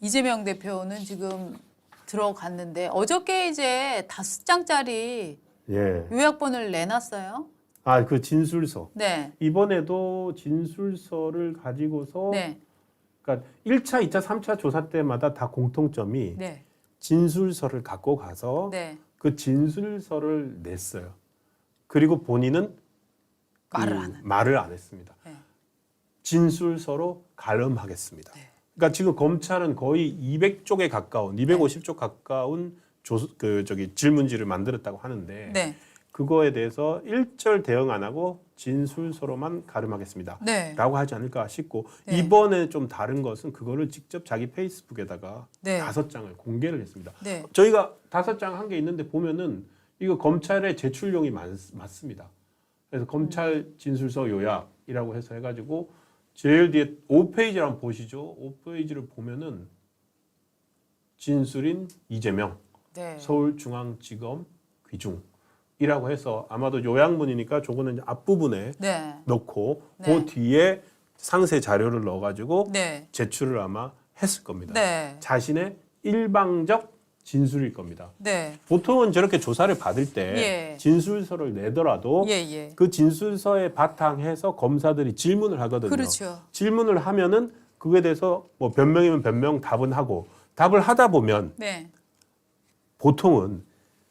이재명 대표는 지금 들어갔는데 어저께 이제 5장짜리 예. 요약본을 내놨어요. 아, 그 진술서. 네. 이번에도 진술서를 가지고서 네. 그러니까 1차, 2차, 3차 조사 때마다 다 공통점이 네. 진술서를 갖고 가서 네. 그 진술서를 냈어요. 그리고 본인은 말을 안 했습니다. 네. 진술서로 가름하겠습니다. 네. 그러니까 지금 검찰은 거의 200쪽에 가까운, 250쪽 가까운 질문지를 만들었다고 하는데 네. 그거에 대해서 일절 대응 안 하고 진술서로만 가름하겠습니다. 네. 라고 하지 않을까 싶고 네. 이번에 좀 다른 것은 그거를 직접 자기 페이스북에다가 네. 5장을 공개를 했습니다. 네. 저희가 5장 한 게 있는데 보면은 이거 검찰의 제출용이 맞습니다. 그래서 검찰 진술서 요약이라고 해서 해가지고 제일 뒤에 5페이지를 한번 보시죠. 5페이지를 보면은 진술인 이재명 네. 서울중앙지검 귀중이라고 해서 아마도 요약문이니까 저거는 이제 앞부분에 네. 넣고 네. 그 뒤에 상세 자료를 넣어가지고 네. 제출을 아마 했을 겁니다. 네. 자신의 일방적 진술일 겁니다. 네. 보통은 저렇게 조사를 받을 때 예. 진술서를 내더라도 예, 예. 그 진술서에 바탕해서 검사들이 질문을 하거든요. 그렇죠. 질문을 하면은 그거에 대해서 뭐 변명이면 변명 답은 하고 답을 하다 보면 네. 보통은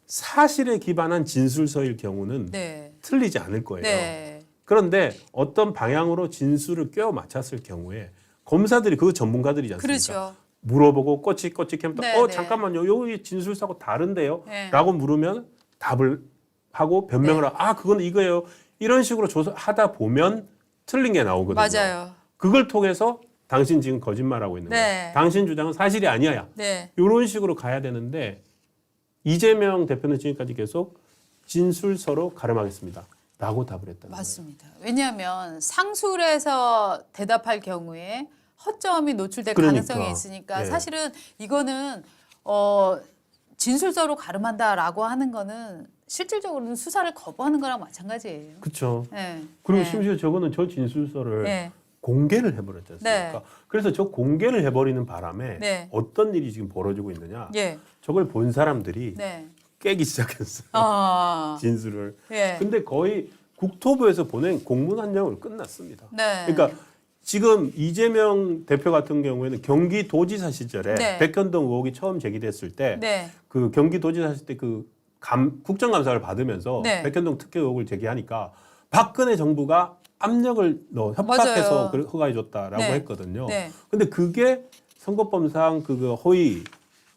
사실에 기반한 진술서일 경우는 네. 틀리지 않을 거예요. 네. 그런데 어떤 방향으로 진술을 꿰어 맞췄을 경우에 검사들이 그 전문가들이지 않습니까? 그렇죠. 물어보고 꼬치꼬치 하면 네, 네. 잠깐만요. 여기 진술서하고 다른데요. 네. 라고 물으면 답을 하고 변명을 네. 하고 그건 이거예요. 이런 식으로 조사하다 보면 틀린 게 나오거든요. 맞아요. 그걸 통해서 당신 지금 거짓말하고 있는 네. 거야. 당신 주장은 사실이 아니야. 네. 이런 식으로 가야 되는데 이재명 대표는 지금까지 계속 진술서로 가름하겠습니다. 라고 답을 했다는 거예요. 맞습니다. 왜냐하면 상술해서 대답할 경우에 허점이 노출될 그러니까. 가능성이 있으니까 네. 사실은 이거는 진술서로 가름한다라고 하는 거는 실질적으로는 수사를 거부하는 거랑 마찬가지예요. 그렇죠. 네. 그리고 네. 심지어 저거는 저 진술서를 네. 공개를 해버렸지 않습니까? 네. 그래서 저 공개를 해버리는 바람에 네. 어떤 일이 지금 벌어지고 있느냐. 예. 저걸 본 사람들이 네. 깨기 시작했어요. 진술을. 예. 근데 거의 국토부에서 보낸 공문 한 장으로 끝났습니다. 네. 그러니까 지금 이재명 대표 같은 경우에는 경기도지사 시절에 네. 백현동 의혹이 처음 제기됐을 때 네. 그 경기도지사 했을 때 그 국정감사를 받으면서 네. 백현동 특혜 의혹을 제기하니까 박근혜 정부가 압력을 협박해서 맞아요. 허가해줬다라고 네. 했거든요. 네. 근데 그게 선거법상 그 허위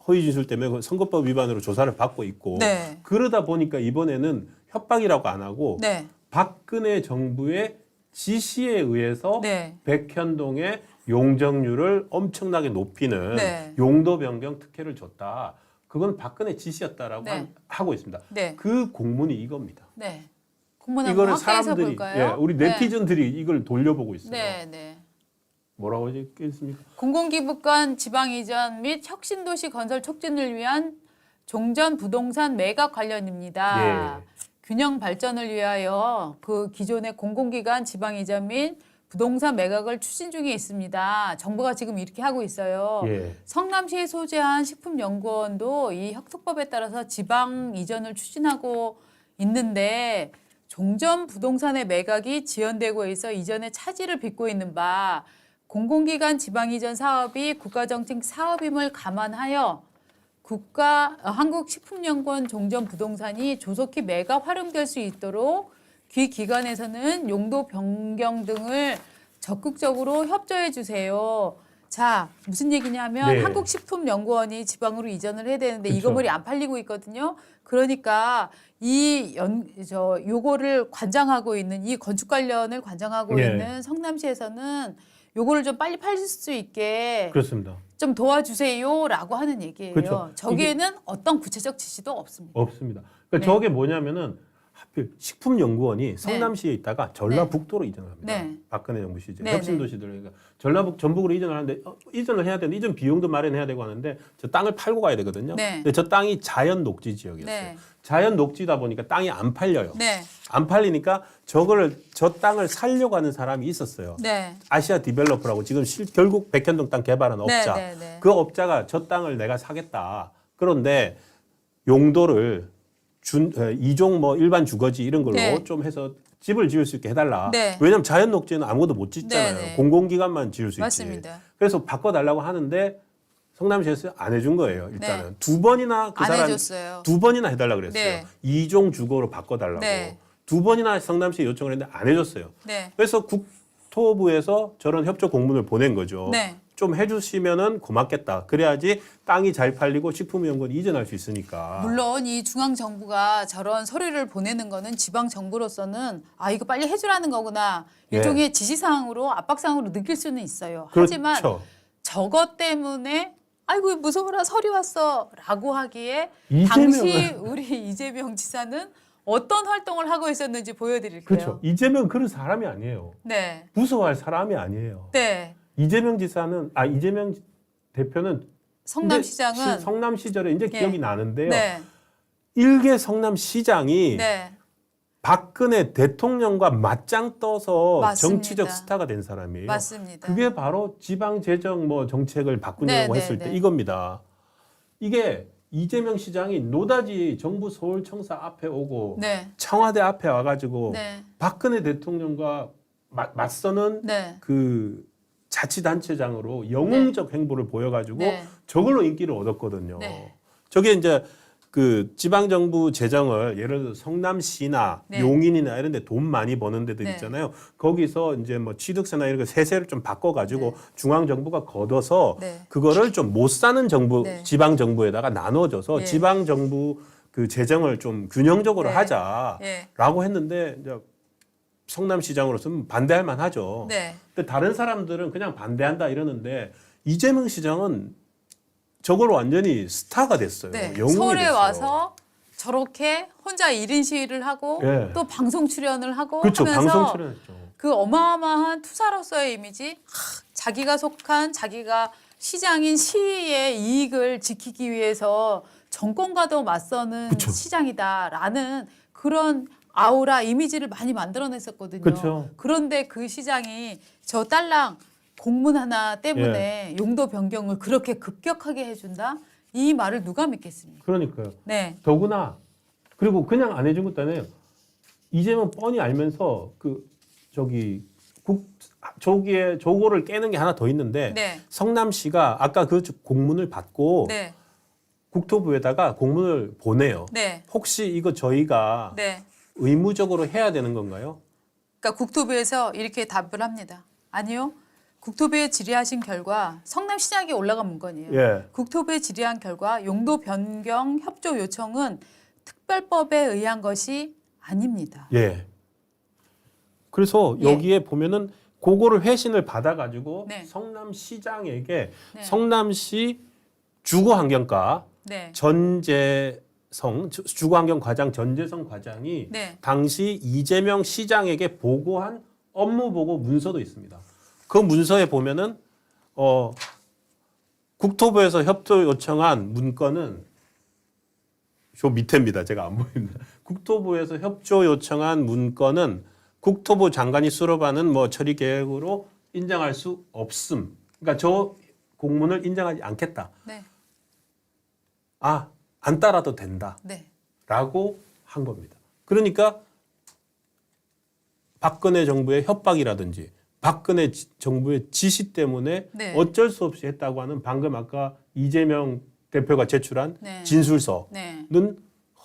진술 때문에 그 선거법 위반으로 조사를 받고 있고 네. 그러다 보니까 이번에는 협박이라고 안 하고 네. 박근혜 정부의 지시에 의해서 네. 백현동의 용적률을 엄청나게 높이는 네. 용도 변경 특혜를 줬다. 그건 박근혜 지시였다라고 네. 하고 있습니다. 네. 그 공문이 이겁니다. 네. 공문 한번 이거를 확대해서 사람들이, 볼까요? 우리 네티즌들이 이걸 돌려보고 있어요. 네. 네. 뭐라고 했겠습니까? 공공기부간 지방 이전 및 혁신도시 건설 촉진을 위한 종전 부동산 매각 관련입니다. 예. 균형 발전을 위하여 그 기존의 공공기관 지방 이전 및 부동산 매각을 추진 중에 있습니다. 정부가 지금 이렇게 하고 있어요. 예. 성남시에 소재한 식품연구원도 이 혁특법에 따라서 지방 이전을 추진하고 있는데 종전 부동산의 매각이 지연되고 있어 이전의 차질을 빚고 있는 바 공공기관 지방 이전 사업이 국가정책 사업임을 감안하여 한국식품연구원 종전 부동산이 조속히 매각 활용될 수 있도록 귀 기관에서는 용도 변경 등을 적극적으로 협조해 주세요. 자, 무슨 얘기냐면 네. 한국식품연구원이 지방으로 이전을 해야 되는데 이 그쵸. 건물이 안 팔리고 있거든요. 그러니까 요거를 관장하고 있는 이 건축 관련을 관장하고 예. 있는 성남시에서는 요거를 좀 빨리 팔릴 수 있게 그렇습니다. 좀 도와주세요라고 하는 얘기예요. 그렇죠. 저기에는 어떤 구체적 지시도 없습니다. 없습니다. 그러니까 네. 저게 뭐냐면은 하필 식품연구원이 성남시에 있다가 전라북도로 이전을 합니다. 네. 박근혜 정부 시절 네, 혁신도시들 그러니까 전북으로 이전을 하는데 이전을 해야 되는데 이전 비용도 마련해야 되고 하는데 저 땅을 팔고 가야 되거든요. 네. 근데 저 땅이 자연 녹지 지역이었어요. 네. 자연 녹지다 보니까 땅이 안 팔려요. 네. 안 팔리니까 저 땅을 살려고 하는 사람이 있었어요. 네. 아시아 디벨로퍼라고 지금 결국 백현동 땅 개발한 업자. 네, 네. 그 업자가 저 땅을 내가 사겠다. 그런데 용도를 2종 뭐 일반 주거지 이런 걸로 네. 좀 해서 집을 지을 수 있게 해달라. 네. 왜냐하면 자연 녹지는 아무것도 못 짓잖아요. 네, 네. 공공기관만 지을 수 있지. 맞습니다. 그래서 바꿔달라고 하는데 성남시에서 안 해준 거예요. 일단은 네. 두 번이나 그 안 사람 해줬어요. 두 번이나 해달라 그랬어요. 네. 2종 주거로 바꿔달라고 네. 두 번이나 성남시에 요청을 했는데 안 해줬어요. 네. 그래서 국토부에서 저런 협조 공문을 보낸 거죠. 네. 좀 해주시면은 고맙겠다. 그래야지 땅이 잘 팔리고 식품연구원 이전할 수 있으니까. 물론 이 중앙 정부가 저런 서류를 보내는 거는 지방 정부로서는 아 이거 빨리 해주라는 거구나 예. 일종의 지시사항으로 압박사항으로 느낄 수는 있어요. 하지만 그렇죠. 저것 때문에 아이고 무서워라 서류 왔어라고 하기에 이재명은- 당시 우리 이재명 지사는 어떤 활동을 하고 있었는지 보여드릴게요. 그렇죠. 이재명 그런 사람이 아니에요. 네, 무서워할 사람이 아니에요. 네. 이재명 대표는 성남시장은 근데 성남 시절에 이제 예. 기억이 나는데요. 네, 일개 성남시장이 네, 박근혜 대통령과 맞짱 떠서 맞습니다. 정치적 스타가 된 사람이에요. 맞습니다. 그게 바로 지방 재정 뭐 정책을 바꾸려고 네, 했을 네, 때 네. 이겁니다. 이게 이재명 시장이 노다지 정부 서울청사 앞에 오고 네, 청와대 앞에 와가지고 네, 박근혜 대통령과 맞서는 네, 그 자치단체장으로 영웅적 행보를 보여가지고 네. 저걸로 인기를 얻었거든요. 네. 저게 이제 그 지방정부 재정을 예를 들어 성남시나 네. 용인이나 이런 데 돈 많이 버는 데들 네. 있잖아요. 거기서 이제 뭐 취득세나 이런 거 세세를 좀 바꿔가지고 네. 중앙정부가 걷어서 네. 그거를 좀 못 사는 정부, 네. 지방정부에다가 나눠줘서 네. 지방정부 그 재정을 좀 균형적으로 네. 하자라고 했는데 이제 성남시장으로서는 반대할 만하죠. 네. 근데 다른 사람들은 그냥 반대한다 이러는데 이재명 시장은 저걸로 완전히 스타가 됐어요. 네. 영웅이 서울에 됐어요. 와서 저렇게 혼자 1인 시위를 하고 예. 또 방송 출연을 하고 그렇죠. 하면서 방송 출연했죠. 그 어마어마한 투사로서의 이미지 자기가 속한 자기가 시장인 시의 이익을 지키기 위해서 정권과도 맞서는 그쵸. 시장이다라는 그런 아우라 이미지를 많이 만들어냈었거든요. 그쵸. 그런데 그 시장이 저 딸랑 공문 하나 때문에 예. 용도 변경을 그렇게 급격하게 해준다? 이 말을 누가 믿겠습니까? 그러니까요. 네, 더구나 그리고 그냥 안 해준 것도 아니에요. 이재명 뻔히 알면서 저기에 저거를 깨는 게 하나 더 있는데 네, 성남시가 아까 그 공문을 받고 네, 국토부에다가 공문을 보내요. 네, 혹시 이거 저희가 네. 의무적으로 해야 되는 건가요? 그러니까 국토부에서 이렇게 답을 합니다. 아니요. 국토부에 질의하신 결과 성남시장에 올라간 문건이에요. 예. 국토부에 질의한 결과 용도 변경 협조 요청은 특별법에 의한 것이 아닙니다. 예. 그래서 예. 여기에 보면은 그거를 회신을 받아가지고 네. 성남시장에게 네. 성남시 주거환경과 네, 주거환경과장 전재성 과장이 네, 당시 이재명 시장에게 보고한 업무 보고 문서도 있습니다. 그 문서에 보면은 국토부에서 협조 요청한 문건은 저 밑에입니다. 제가 안 보입니다. 국토부에서 협조 요청한 문건은 국토부 장관이 수립하는 뭐 처리 계획으로 인정할 수 없음. 그러니까 저 공문을 인정하지 않겠다. 네, 안 따라도 된다. 네, 라고 한 겁니다. 그러니까 박근혜 정부의 협박이라든지 박근혜 정부의 지시 때문에 네. 어쩔 수 없이 했다고 하는 방금 아까 이재명 대표가 제출한 네. 진술서는 네.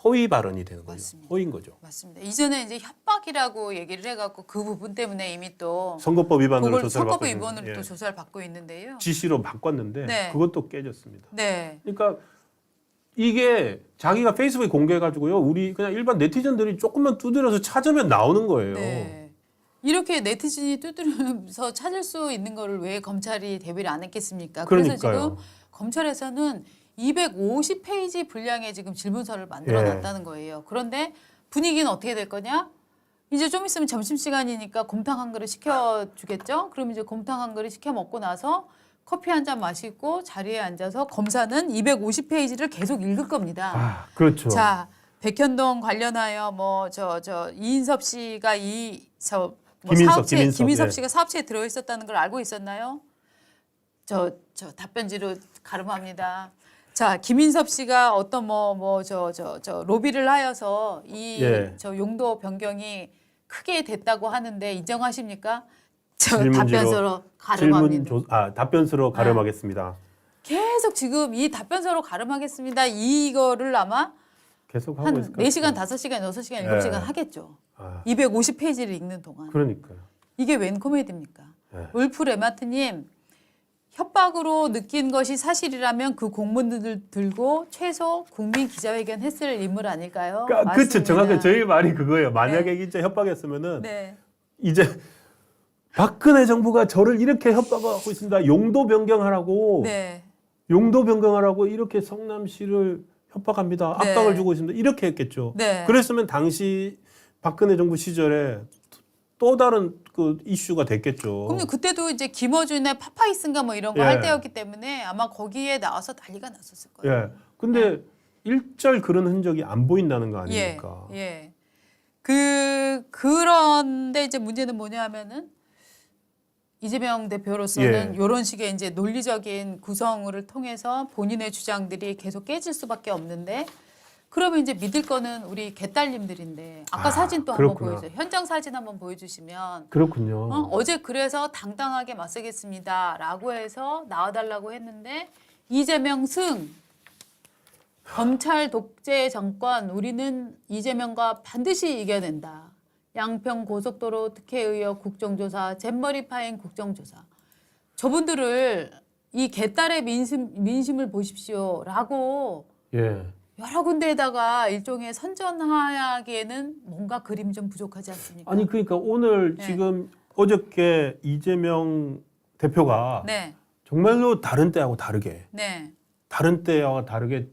허위 발언이 되는 거죠. 맞습니다. 허위인 거죠. 맞습니다. 이전에 이제 협박이라고 얘기를 해갖고 그 부분 때문에 이미 또 선거법 위반으로 그걸 조사를 받고 선거법 있는, 위반으로 예. 또 조사를 받고 있는데요. 지시로 바꿨는데 네. 그것도 깨졌습니다. 네, 그러니까 이게 자기가 페이스북에 공개해가지고요. 우리 그냥 일반 네티즌들이 조금만 두드려서 찾으면 나오는 거예요. 네. 이렇게 네티즌이 두드리면서 찾을 수 있는 거를 왜 검찰이 대비를 안 했겠습니까? 그래서 그러니까요. 지금 검찰에서는 250페이지 분량의 지금 질문서를 만들어 예. 놨다는 거예요. 그런데 분위기는 어떻게 될 거냐? 이제 좀 있으면 점심시간이니까 곰탕 한 그릇 시켜주겠죠? 그럼 이제 곰탕 한 그릇 시켜 먹고 나서 커피 한 잔 마시고 자리에 앉아서 검사는 250페이지를 계속 읽을 겁니다. 아, 그렇죠. 자, 백현동 관련하여 이인섭 씨가 김인섭 예. 씨가 사업체에 들어 있었다는 걸 알고 있었나요? 저 답변지로 가름합니다. 자, 김인섭 씨가 어떤 로비를 하여서 예. 용도 변경이 크게 됐다고 하는데 인정하십니까? 질문지로, 답변서로 가름합니다. 답변서로 가름하겠습니다. 계속 지금 이 답변서로 가름하겠습니다. 이거를 아마 계속 하고 한 있을 것 같아요. 4시간, 5시간, 6시간, 예. 7시간 하겠죠. 아, 250페이지를 읽는 동안. 그러니까요. 이게 웬 코미디입니까? 예. 울프 레마트님, 협박으로 느낀 것이 사실이라면 그 공문들을 들고 최소 국민 기자회견 했을 인물 아닐까요? 그렇죠. 맞습니다. 정확히 저희 말이 그거예요. 만약에 진짜 협박했으면은 네. 이제 박근혜 정부가 저를 이렇게 협박하고 있습니다. 용도 변경하라고. 네. 용도 변경하라고 이렇게 성남시를 협박합니다. 네. 압박을 주고 있습니다. 이렇게 했겠죠. 네. 그랬으면 당시 박근혜 정부 시절에 또 다른 그 이슈가 됐겠죠. 그럼 그때도 이제 김어준의 파파이스인가 뭐 이런 거 예. 할 때였기 때문에 아마 거기에 나와서 난리가 났었을 거예요. 예. 근데 일절 그런 흔적이 안 보인다는 거 아닙니까? 예. 그런데 이제 문제는 뭐냐면은 이재명 대표로서는 예. 이런 식의 이제 논리적인 구성을 통해서 본인의 주장들이 계속 깨질 수밖에 없는데 그러면 이제 믿을 거는 우리 개딸님들인데 아까 사진 또 한번 그렇구나. 보여줘요. 현장 사진 한번 보여주시면 그렇군요. 어제 그래서 당당하게 맞서겠습니다라고 해서 나와달라고 했는데 이재명 승 검찰 독재 정권 우리는 이재명과 반드시 이겨낸다. 양평 고속도로 특혜 의혹 국정조사 잼머리 파행 국정조사 저분들을 이 개딸의 민심을 보십시오라고 예. 여러 군데에다가 일종의 선전하기에는 뭔가 그림 좀 부족하지 않습니까? 아니 그러니까 오늘 네. 지금 어저께 이재명 대표가 네, 정말로 다른 때하고 다르게 네,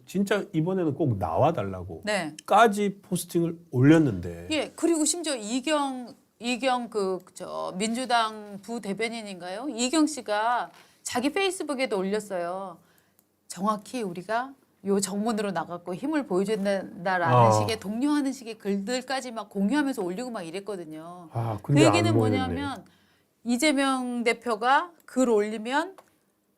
진짜 이번에는 꼭 나와달라고 네. 까지 포스팅을 올렸는데 예, 그리고 심지어 이경 민주당 부대변인인가요? 이경 씨가 자기 페이스북에도 올렸어요. 정확히 우리가 요 정문으로 나갔고 힘을 보여준다라는 식의 독려하는 식의 글들까지 막 공유하면서 올리고 막 이랬거든요. 아, 그 근데 얘기는 안 보였네. 뭐냐면 이재명 대표가 글 올리면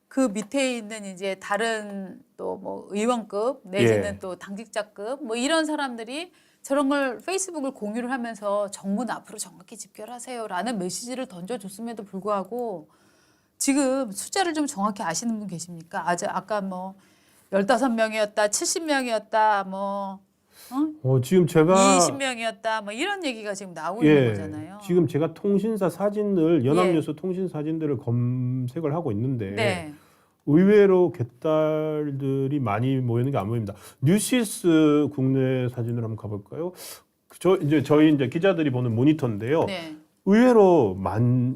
그 밑에 있는 이제 다른 또 뭐 의원급 내지는 예. 또 당직자급 뭐 이런 사람들이 저런 걸 페이스북을 공유를 하면서 정문 앞으로 정확히 집결하세요라는 메시지를 던져줬음에도 불구하고 지금 숫자를 좀 정확히 아시는 분 계십니까? 아까 뭐 15명이었다, 70명이었다, 뭐 지금 제가 20명이었다, 뭐 이런 얘기가 지금 나오고 있는 거잖아요. 지금 제가 통신사 사진을 연합뉴스 통신 사진들을 검색을 하고 있는데 네, 의외로 개딸들이 많이 모이는 게 안 보입니다. 뉴시스 국내 사진을 한번 가볼까요? 저희 이제 기자들이 보는 모니터인데요. 네, 의외로 많이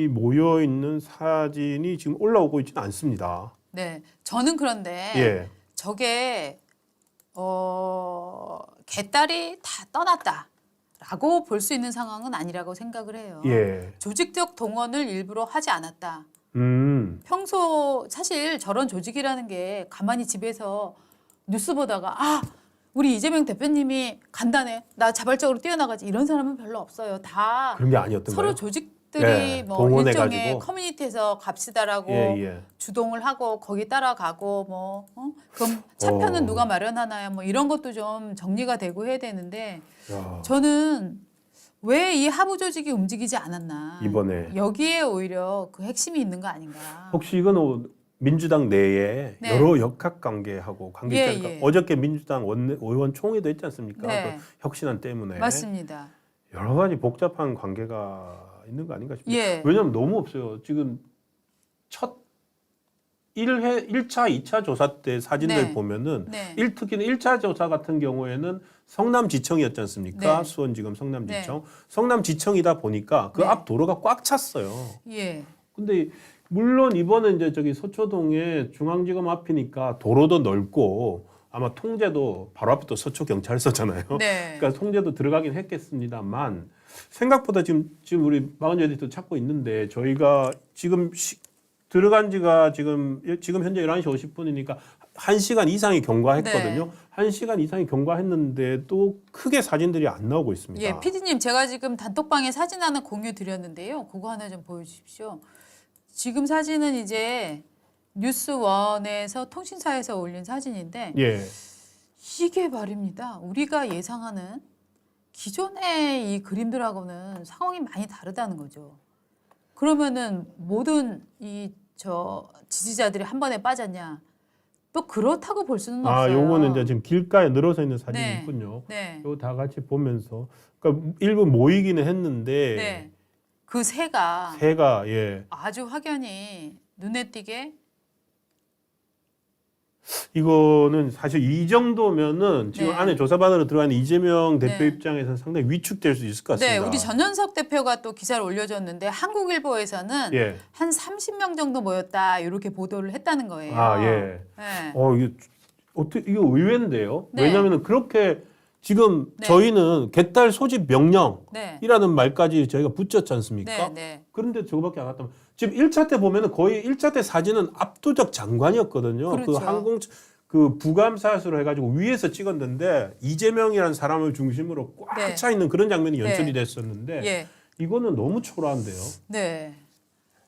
모여 있는 사진이 지금 올라오고 있지는 않습니다. 네. 저는 그런데 예, 저게 개딸이 다 떠났다라고 볼 수 있는 상황은 아니라고 생각을 해요. 예, 조직적 동원을 일부러 하지 않았다. 평소 사실 저런 조직이라는 게 가만히 집에서 뉴스 보다가 우리 이재명 대표님이 간다네. 나 자발적으로 뛰어나가지. 이런 사람은 별로 없어요. 다 그런 게 아니었던 서로 거예요. 조직들이 예, 뭐 동원해가지고. 일종의 커뮤니티에서 갑시다라고 예. 주동을 하고 거기 따라가고 그럼 차편은 누가 마련하나요? 뭐 이런 것도 좀 정리가 되고 해야 되는데 야, 저는 왜 이 하부 조직이 움직이지 않았나? 이번에. 여기에 오히려 그 핵심이 있는 거 아닌가? 혹시 이건 민주당 내에 네. 여러 역학관계하고 관계자가 예. 어저께 민주당 의원 총회도 있지 않습니까? 네. 그 혁신안 때문에 맞습니다. 여러 가지 복잡한 관계가 있는 거 아닌가 싶습니다. 예. 왜냐하면 너무 없어요. 지금 첫 1차, 2차 조사 때 사진들 네. 보면은 네. 특히는 1차 조사 같은 경우에는 성남지청이었지 않습니까? 네. 수원지검 성남지청. 성남지청이다 보니까 그 네. 앞 도로가 꽉 찼어요. 예. 근데 물론 이번에 이제 저기 서초동에 중앙지검 앞이니까 도로도 넓고 아마 통제도 바로 앞에 또 서초 경찰서잖아요. 네. 그러니까 통제도 들어가긴 했겠습니다만 생각보다 지금 우리 마흔 여디도 찾고 있는데 저희가 지금 들어간 지가 지금 현재 11시 50분이니까 1시간 이상이 경과했거든요. 네. 1시간 이상이 경과했는데도 크게 사진들이 안 나오고 있습니다. 예, PD님 제가 지금 단톡방에 사진 하나 공유 드렸는데요. 그거 하나 좀 보여주십시오. 지금 사진은 이제 뉴스원에서 통신사에서 올린 사진인데 예. 이게 말입니다. 우리가 예상하는 기존의 이 그림들하고는 상황이 많이 다르다는 거죠. 그러면은 모든 지지자들이 한 번에 빠졌냐? 또 그렇다고 볼 수는 없어요. 요거는 이제 지금 길가에 늘어서 있는 사진이 네. 있군요. 네. 요거 다 같이 보면서 그러니까 일부 모이기는 했는데 네. 그 새가 예. 아주 확연히 눈에 띄게 이거는 사실 이 정도면은 지금 네. 안에 조사받으러 들어가는 이재명 대표 네. 입장에서는 상당히 위축될 수 있을 것 네, 같습니다. 우리 전현석 대표가 또 기사를 올려줬는데 한국일보에서는 예. 한 30명 정도 모였다 이렇게 보도를 했다는 거예요. 예. 네. 이게 어떻게 이거 의외인데요. 네. 왜냐하면 그렇게 지금 네. 저희는 개딸 소집 명령이라는 네. 말까지 저희가 붙였지 않습니까? 네, 네. 그런데 저거밖에 안 왔다면 지금 1차 때 보면은 거의 1차 때 사진은 압도적 장관이었거든요. 그렇죠. 그 항공 부감사수로 해가지고 위에서 찍었는데 이재명이라는 사람을 중심으로 꽉 네. 차 있는 그런 장면이 연출이 네. 됐었는데 예. 이거는 너무 초라한데요. 네.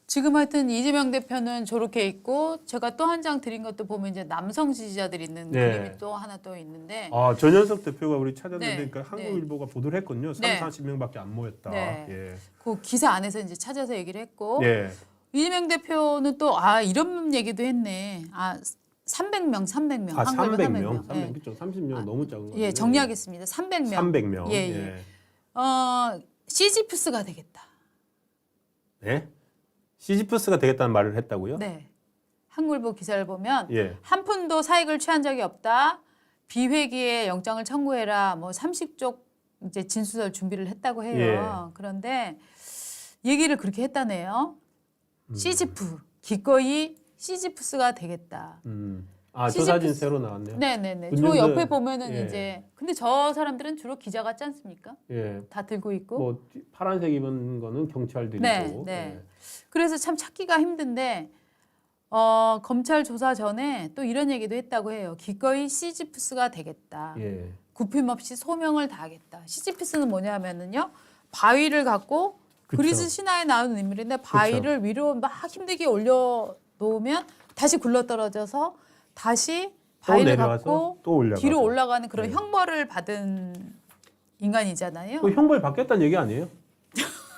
지금 하여튼 이재명 대표는 저렇게 있고 제가 또 한 장 드린 것도 보면 이제 남성 지지자들이 있는 네. 그림이 또 하나 또 있는데 전현석 대표가 우리 찾았는데 네. 그러니까 한국일보가 보도를 했거든요. 30, 네. 40명밖에 안 모였다. 네. 예. 그 기사 안에서 이제 찾아서 얘기를 했고 예. 이재명 대표는 또 이런 얘기도 했네. 300명. 300명. 한국일보 300명. 300명. 그렇죠. 30명 너무 작은 거예요. 예, 정리하겠습니다. 300명. 300명. 예, 예. 시지프스가 되겠다. 네? 시지프스가 되겠다는 말을 했다고요? 네. 한국일보 기사를 보면 예. 한 푼도 사익을 취한 적이 없다. 비회기에 영장을 청구해라. 뭐 30쪽 이제 진술서 준비를 했다고 해요. 그런데 얘기를 그렇게 했다네요. 시지프 기꺼이 시지프스가 되겠다. 저 시지프스. 사진 새로 나왔네요. 네네네. 저 군중들, 옆에 보면은 예. 이제 근데 저 사람들은 주로 기자 같지 않습니까? 예. 다 들고 있고. 뭐 파란색 입은 거는 경찰들이고. 네, 네. 그래서 참 찾기가 힘든데 검찰 조사 전에 또 이런 얘기도 했다고 해요. 기꺼이 시지프스가 되겠다. 예. 굽힘 없이 소명을 다하겠다. 시지프스는 뭐냐면은요. 바위를 갖고 그쵸. 그리스 신화에 나오는 인물인데 바위를 위로 막 힘들게 올려 놓으면 다시 굴러떨어져서 다시 바위를 내려와서 갖고 또 올라가고. 뒤로 올라가는 그런 네. 형벌을 받은 인간이잖아요. 그 형벌 받겠다는 얘기 아니에요?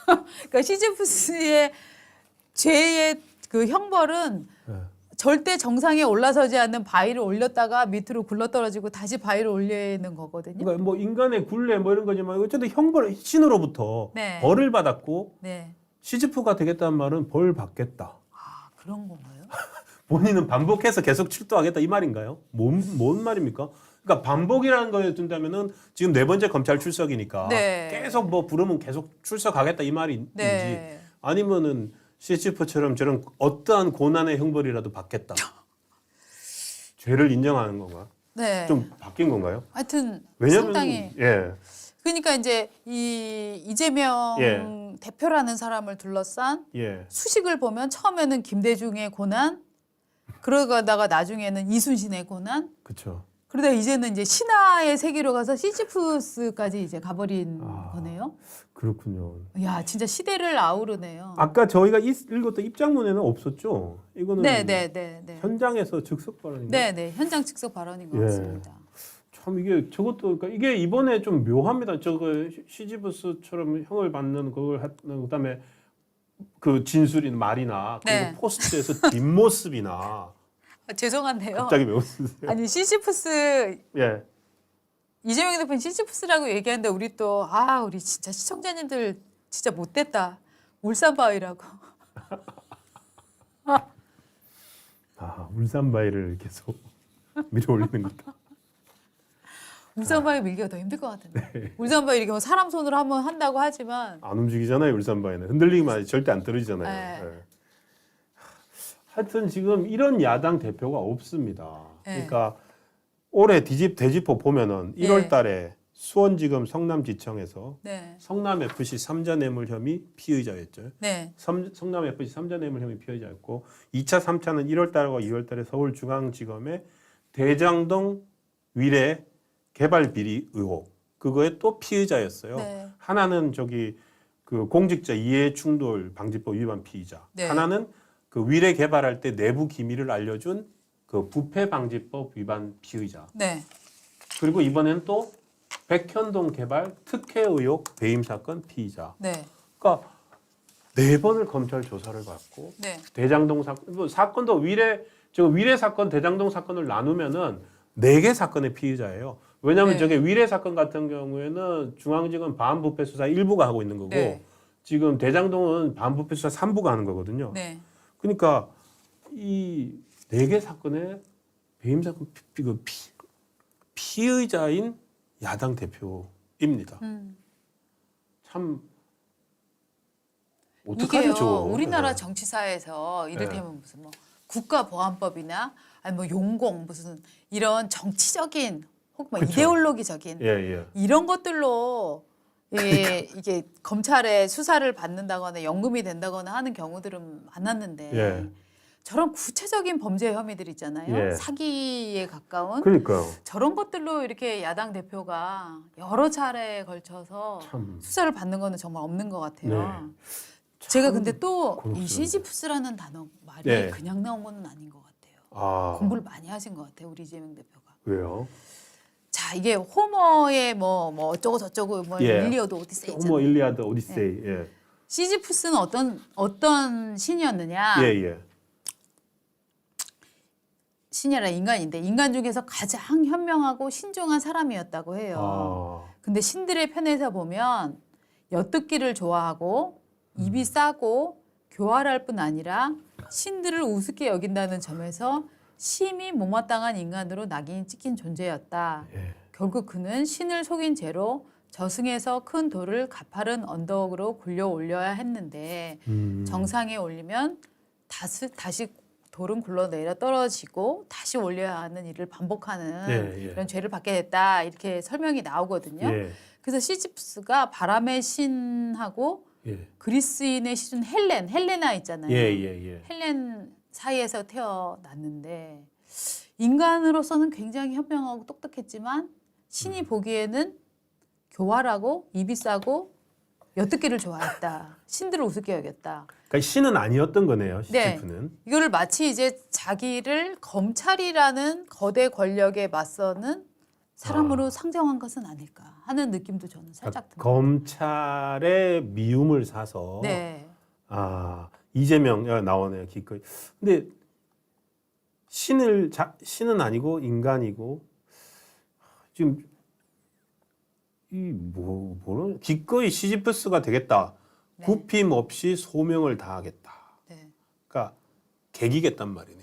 그러니까 시지프스의 죄의 그 형벌은 네. 절대 정상에 올라서지 않는 바위를 올렸다가 밑으로 굴러떨어지고 다시 바위를 올리는 거거든요. 그러니까 뭐 인간의 굴레 뭐 이런 거지만 어쨌든 형벌 신으로부터 네. 벌을 받았고 네. 시지프가 되겠다는 말은 벌 받겠다. 그런 건가요? 본인은 반복해서 계속 출두하겠다 이 말인가요? 뭔 말입니까? 그러니까 반복이라는 거에 둔다면은 지금 4번째 검찰 출석이니까 네. 계속 뭐 부르면 계속 출석하겠다 이 말인지 네. 아니면은 시지프처럼 저런 어떠한 고난의 형벌이라도 받겠다. 죄를 인정하는 건가? 네. 좀 바뀐 건가요? 하여튼 왜냐면 상당히 그러니까 이제 이 이재명 예. 대표라는 사람을 둘러싼 예. 수식을 보면 처음에는 김대중의 고난, 그러다가 나중에는 이순신의 고난, 그렇죠. 그러다 이제는 이제 신화의 세계로 가서 시지프스까지 이제 가버린 거네요. 그렇군요. 야, 진짜 시대를 아우르네요. 아까 저희가 읽었던 입장문에는 없었죠. 이거는 네. 현장에서 즉석 발언인가? 네. 현장 즉석 발언인 것 예. 같습니다. 참 이게 저것도 그러니까 이게 이번에 좀 묘합니다. 저거 시지프스처럼 형을 받는 그걸 하는 그다음에 그 진술인 말이나 그리고 네. 포스트에서 뒷모습이나 죄송한데요. 갑자기 왜 웃으세요? 아니 시지프스 예. 이재명 대표는 시지프스라고 얘기하는데 우리 또 우리 진짜 시청자님들 진짜 못됐다. 울산바위라고. 울산바위를 계속 밀어 올리는 거다. 울산바위 밀기가 더 힘들 것 같은데. 울산바위 이렇게 뭐 사람 손으로 한번 한다고 하지만 안 움직이잖아요, 울산바위는. 흔들리기만 하지 절대 안 떨어지잖아요. 네. 예. 하여튼 지금 이런 야당 대표가 없습니다. 네. 그러니까 올해 대지포 보면은 예. 1월 달에 수원지검 성남지청에서 네. 성남FC 삼자뇌물 혐의 피의자였죠. 네. 성남FC 삼자뇌물 혐의 피의자였고 2차, 3차는 1월 달과 2월 달에 서울중앙지검의 대장동 위례 개발 비리 의혹 그거에 또 피의자였어요. 네. 하나는 그 공직자 이해충돌 방지법 위반 피의자. 네. 하나는 그 위례 개발할 때 내부 기밀을 알려준 그 부패 방지법 위반 피의자. 네. 그리고 이번엔 또 백현동 개발 특혜 의혹 배임 사건 피의자. 네. 그러니까 4번을 검찰 조사를 받고 네. 대장동 사건도 위례 사건, 대장동 사건을 나누면은 4개 사건의 피의자예요. 왜냐하면 네. 저게 위례 사건 같은 경우에는 중앙지검 반부패 수사 1부가 하고 있는 거고 네. 지금 대장동은 반부패 수사 3부가 하는 거거든요. 네. 그러니까 이 4개 사건의 배임 사건 피의자인 야당 대표입니다. 참 이게요. 어떡하죠? 우리나라 네. 정치사에서 이를테면 무슨 뭐 국가보안법이나 아니 뭐 용공 무슨 이런 정치적인 혹은 뭐 그쵸. 이데올로기적인 예, 예. 이런 것들로 이게 검찰의 수사를 받는다거나 연금이 된다거나 하는 경우들은 많았는데 예. 저런 구체적인 범죄 혐의들 있잖아요. 예. 사기에 가까운 그러니까요. 저런 것들로 이렇게 야당 대표가 여러 차례에 걸쳐서 참. 수사를 받는 거는 정말 없는 것 같아요. 네. 제가 근데 또 이 곤혹스러운데. 시지프스라는 단어 말이 네. 그냥 나온 건 아닌 것 같아요. 아, 공부를 많이 하신 것 같아요, 우리 이재명 대표가. 왜요? 자, 이게 호머의 뭐 어쩌고 저쩌고 뭐 예. 일리어드 오디세이 있잖아요. 호모 일리아드 오디세이. 예. 시지프스는 어떤 신이었느냐? 예, 예. 신이라 인간인데 인간 중에서 가장 현명하고 신중한 사람이었다고 해요. 아, 근데 신들의 편에서 보면 엿듣기를 좋아하고 입이 싸고 교활할 뿐 아니라 신들을 우습게 여긴다는 점에서 심히 못마땅한 인간으로 낙인이 찍힌 존재였다. 예. 결국 그는 신을 속인 죄로 저승에서 큰 돌을 가파른 언덕으로 굴려 올려야 했는데 정상에 올리면 다시 돌은 굴러내려 떨어지고 다시 올려야 하는 일을 반복하는 예, 예. 이런 죄를 받게 됐다. 이렇게 설명이 나오거든요. 예. 그래서 시지프스가 바람의 신하고 예. 그리스인의 시준 헬레나 있잖아요. 예, 예, 예. 헬렌 사이에서 태어났는데 인간으로서는 굉장히 현명하고 똑똑했지만 신이 보기에는 교활하고 입이 싸고 엿듣기를 좋아했다. 신들을 우습게 여겼다. 그러니까 신은 아니었던 거네요. 네. 시지프는. 이거를 마치 이제 자기를 검찰이라는 거대 권력에 맞서는 사람으로 상정한 것은 아닐까 하는 느낌도 저는 살짝 듭니다. 검찰의 미움을 사서 네. 아, 이재명 나오네요. 기꺼이. 근데 신은 아니고 인간이고 지금 뭐는 기꺼이 시지프스가 되겠다. 네. 굽힘 없이 소명을 다하겠다. 네. 그러니까 개기겠단 말이네.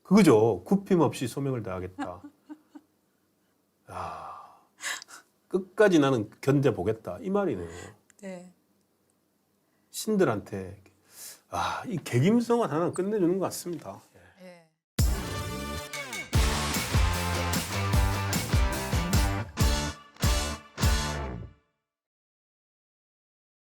그거죠. 굽힘 없이 소명을 다하겠다. 아, 끝까지 나는 견뎌보겠다. 이 말이네요. 네. 신들한테 이 개김성은 하나 끝내주는 것 같습니다.